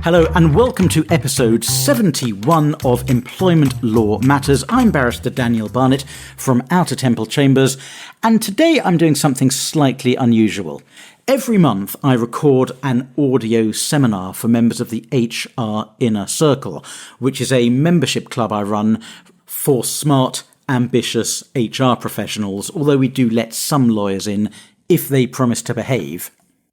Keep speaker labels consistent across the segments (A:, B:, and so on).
A: Hello and welcome to episode 71 of Employment Law Matters. I'm Barrister Daniel Barnett from Outer Temple Chambers, and today I'm doing something slightly unusual. Every month I record an audio seminar for members of the HR Inner Circle, which is a membership club I run for smart, ambitious HR professionals, although we do let some lawyers in if they promise to behave.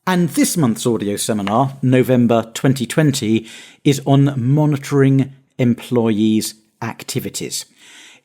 A: And this month's audio seminar, November 2020, is on monitoring employees' activities.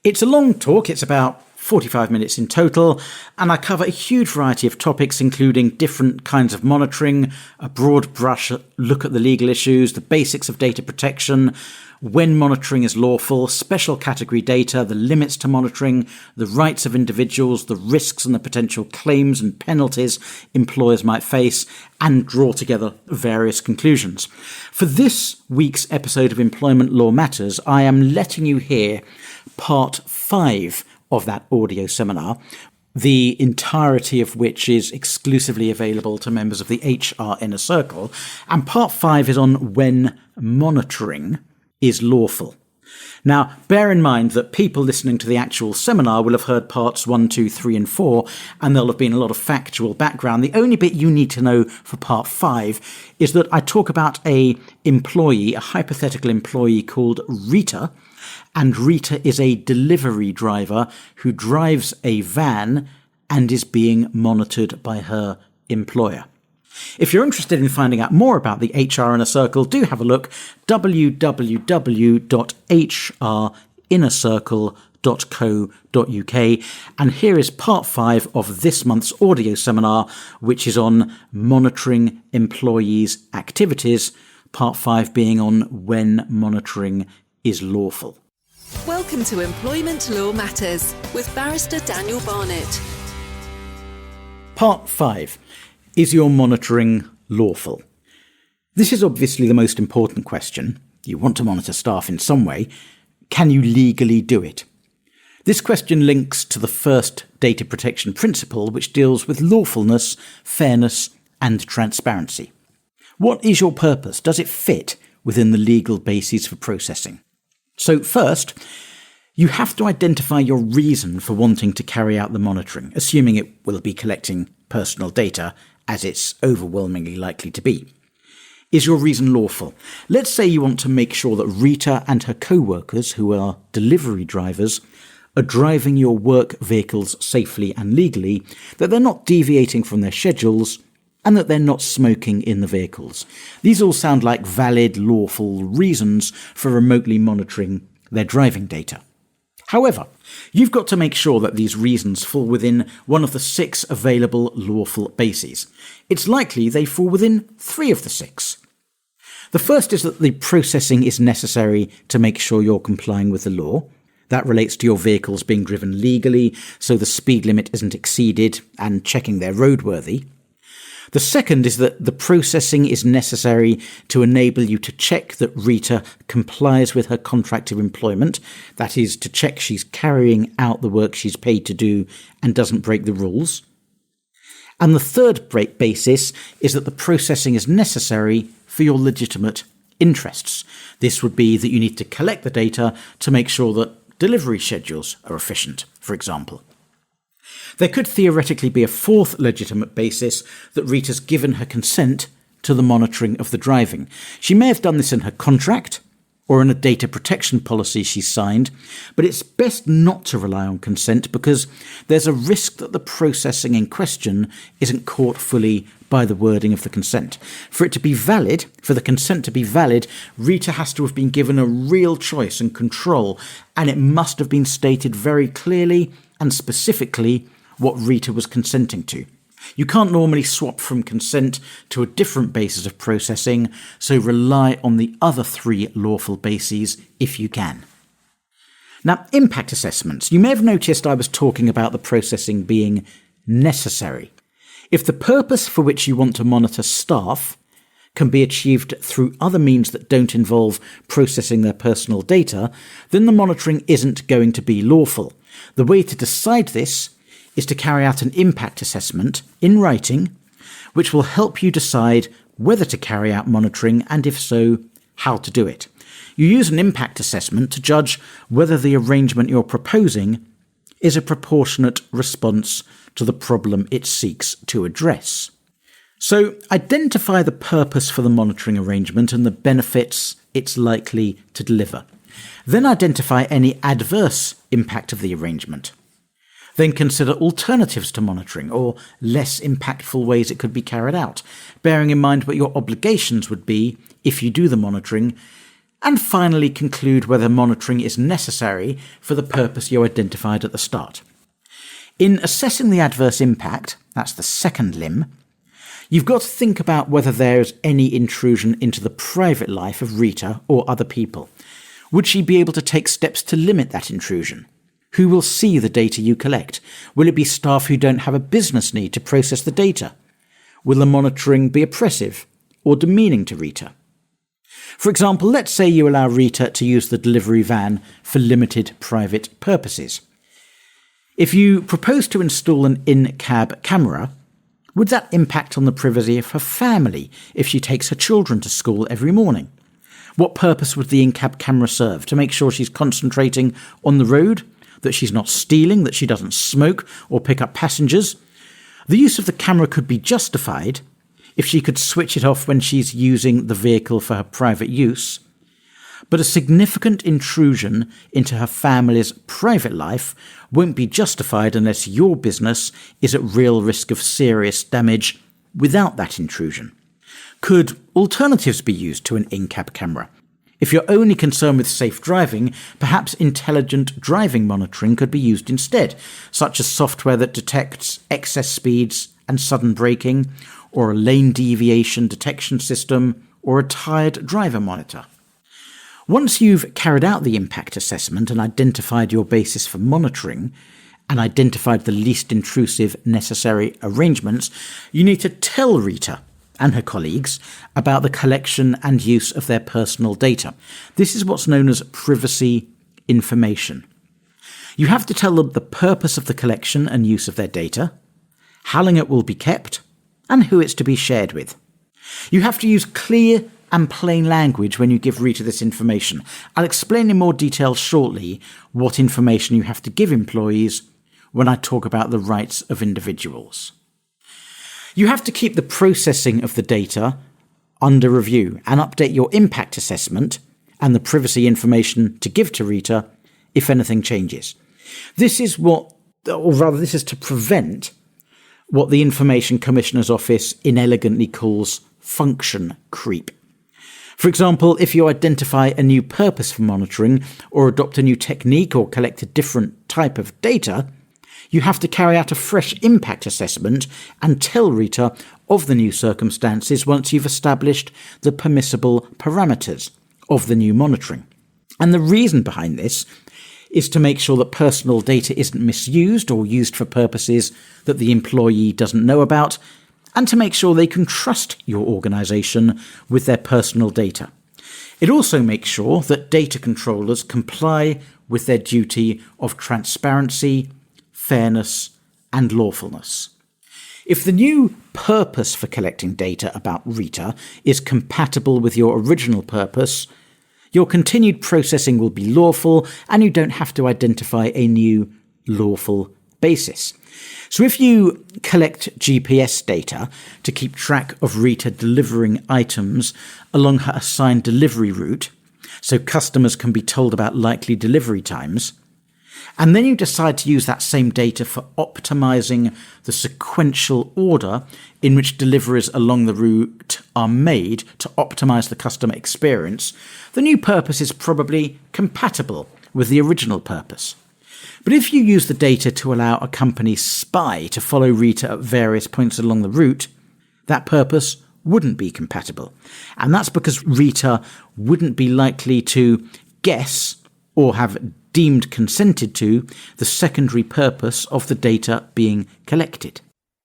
A: It's a long talk, it's about 45 minutes in total, and I cover a huge variety of topics, including different kinds of monitoring, a broad brush look at the legal issues, the basics of data protection, when monitoring is lawful, special category data, the limits to monitoring, the rights of individuals, the risks and the potential claims and penalties employers might face, and draw together various conclusions. For this week's episode of Employment Law Matters, I am letting you hear part 5 of that audio seminar, the entirety of which is exclusively available to members of the HR Inner Circle, and part 5 is on when monitoring is lawful. Now, bear in mind that people listening to the actual seminar will have heard parts 1, 2, 3 and 4, and there'll have been a lot of factual background. The only bit you need to know for part 5 is that I talk about a hypothetical employee called Rita, and Rita is a delivery driver who drives a van and is being monitored by her employer. If you're interested in finding out more about the HR Inner Circle, do have a look, www.hrinnercircle.co.uk, and here is part 5 of this month's audio seminar, which is on monitoring employees' activities, part 5 being on when monitoring is lawful.
B: Welcome to Employment Law Matters with Barrister Daniel Barnett.
A: Part 5. Is your monitoring lawful? This is obviously the most important question. You want to monitor staff in some way. Can you legally do it? This question links to the first data protection principle, which deals with lawfulness, fairness, and transparency. What is your purpose? Does it fit within the legal bases for processing? So first, you have to identify your reason for wanting to carry out the monitoring, assuming it will be collecting personal data, as it's overwhelmingly likely to be. Is your reason lawful? Let's say you want to make sure that Rita and her co-workers, who are delivery drivers, are driving your work vehicles safely and legally, that they're not deviating from their schedules, and that they're not smoking in the vehicles. These all sound like valid, lawful reasons for remotely monitoring their driving data. However, you've got to make sure that these reasons fall within one of the 6 available lawful bases. It's likely they fall within 3 of the 6. The first is that the processing is necessary to make sure you're complying with the law. That relates to your vehicles being driven legally, so the speed limit isn't exceeded, and checking they're roadworthy. The second is that the processing is necessary to enable you to check that Rita complies with her contract of employment, that is, to check she's carrying out the work she's paid to do and doesn't break the rules. And the third basis is that the processing is necessary for your legitimate interests. This would be that you need to collect the data to make sure that delivery schedules are efficient, for example. There could theoretically be a 4th legitimate basis that Rita's given her consent to the monitoring of the driving. She may have done this in her contract or in a data protection policy she's signed, but it's best not to rely on consent because there's a risk that the processing in question isn't caught fully by the wording of the consent. For the consent to be valid, Rita has to have been given a real choice and control, and it must have been stated very clearly and specifically what Rita was consenting to. You can't normally swap from consent to a different basis of processing, so rely on the other 3 lawful bases if you can. Now, impact assessments. You may have noticed I was talking about the processing being necessary. If the purpose for which you want to monitor staff can be achieved through other means that don't involve processing their personal data, then the monitoring isn't going to be lawful. The way to decide this is to carry out an impact assessment in writing, which will help you decide whether to carry out monitoring and, if so, how to do it. You use an impact assessment to judge whether the arrangement you're proposing is a proportionate response to the problem it seeks to address. So identify the purpose for the monitoring arrangement and the benefits it's likely to deliver. Then identify any adverse impact of the arrangement. Then consider alternatives to monitoring or less impactful ways it could be carried out, bearing in mind what your obligations would be if you do the monitoring, and finally conclude whether monitoring is necessary for the purpose you identified at the start. In assessing the adverse impact, that's the second limb, you've got to think about whether there's any intrusion into the private life of Rita or other people. Would she be able to take steps to limit that intrusion? Who will see the data you collect? Will it be staff who don't have a business need to process the data? Will the monitoring be oppressive or demeaning to Rita? For example, let's say you allow Rita to use the delivery van for limited private purposes. If you propose to install an in-cab camera, would that impact on the privacy of her family if she takes her children to school every morning? What purpose would the in-cab camera serve? To make sure she's concentrating on the road, that she's not stealing, that she doesn't smoke or pick up passengers? The use of the camera could be justified if she could switch it off when she's using the vehicle for her private use, but a significant intrusion into her family's private life won't be justified unless your business is at real risk of serious damage without that intrusion. Could alternatives be used to an in-cab camera? If you're only concerned with safe driving, perhaps intelligent driving monitoring could be used instead, such as software that detects excess speeds and sudden braking, or a lane deviation detection system, or a tired driver monitor. Once you've carried out the impact assessment and identified your basis for monitoring, and identified the least intrusive necessary arrangements, you need to tell Rita and her colleagues about the collection and use of their personal data. This is what's known as privacy information. You have to tell them the purpose of the collection and use of their data, how long it will be kept, and who it's to be shared with. You have to use clear and plain language when you give Rita this information. I'll explain in more detail shortly what information you have to give employees when I talk about the rights of individuals. You have to keep the processing of the data under review and update your impact assessment and the privacy information to give to Rita if anything changes. This is to prevent what the Information Commissioner's Office inelegantly calls function creep. For example, if you identify a new purpose for monitoring or adopt a new technique or collect a different type of data, you have to carry out a fresh impact assessment and tell Rita of the new circumstances once you've established the permissible parameters of the new monitoring. And the reason behind this is to make sure that personal data isn't misused or used for purposes that the employee doesn't know about, and to make sure they can trust your organisation with their personal data. It also makes sure that data controllers comply with their duty of transparency, fairness, and lawfulness. If the new purpose for collecting data about Rita is compatible with your original purpose, your continued processing will be lawful and you don't have to identify a new lawful basis. So if you collect GPS data to keep track of Rita delivering items along her assigned delivery route, so customers can be told about likely delivery times, and then you decide to use that same data for optimizing the sequential order in which deliveries along the route are made to optimize the customer experience, the new purpose is probably compatible with the original purpose. But if you use the data to allow a company spy to follow Rita at various points along the route, that purpose wouldn't be compatible. And that's because Rita wouldn't be likely to guess or have deemed consented to the secondary purpose of the data being collected.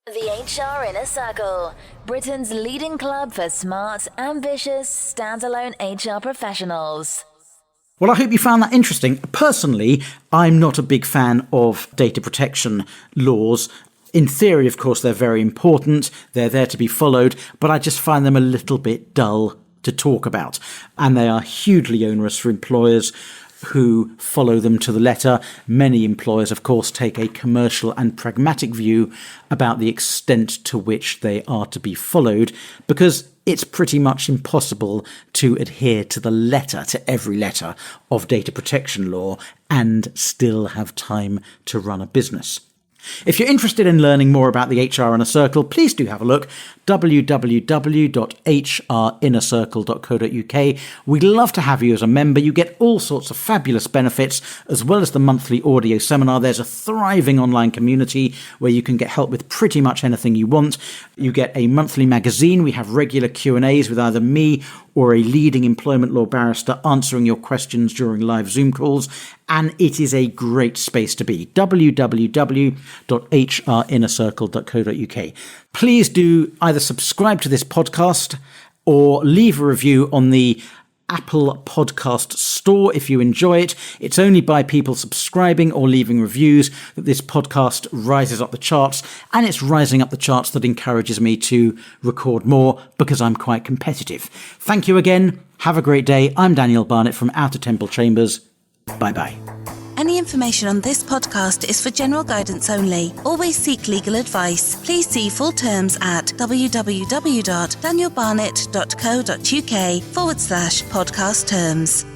C: The HR Inner Circle, Britain's leading club for smart, ambitious, standalone HR professionals.
A: Well, I hope you found that interesting. Personally, I'm not a big fan of data protection laws. In theory, of course, they're very important. They're there to be followed, but I just find them a little bit dull to talk about, and they are hugely onerous for employers who follow them to the letter. Many employers, of course, take a commercial and pragmatic view about the extent to which they are to be followed, because it's pretty much impossible to adhere to the letter, to every letter of data protection law, and still have time to run a business. If you're interested in learning more about the HR Inner Circle, please do have a look. www.hrinnercircle.co.uk. We'd love to have you as a member. You get all sorts of fabulous benefits, as well as the monthly audio seminar. There's a thriving online community where you can get help with pretty much anything you want. You get a monthly magazine. We have regular Q&As with either me or a leading employment law barrister answering your questions during live Zoom calls. And it is a great space to be. www.hrinnercircle.co.uk. Please do either subscribe to this podcast or leave a review on the Apple Podcast Store if you enjoy it. It's only by people subscribing or leaving reviews that this podcast rises up the charts, and it's rising up the charts that encourages me to record more because I'm quite competitive. Thank you again. Have a great day. I'm Daniel Barnett from Outer Temple Chambers. Bye-bye.
D: Any information on this podcast is for general guidance only. Always seek legal advice. Please see full terms at www.danielbarnett.co.uk/podcast terms.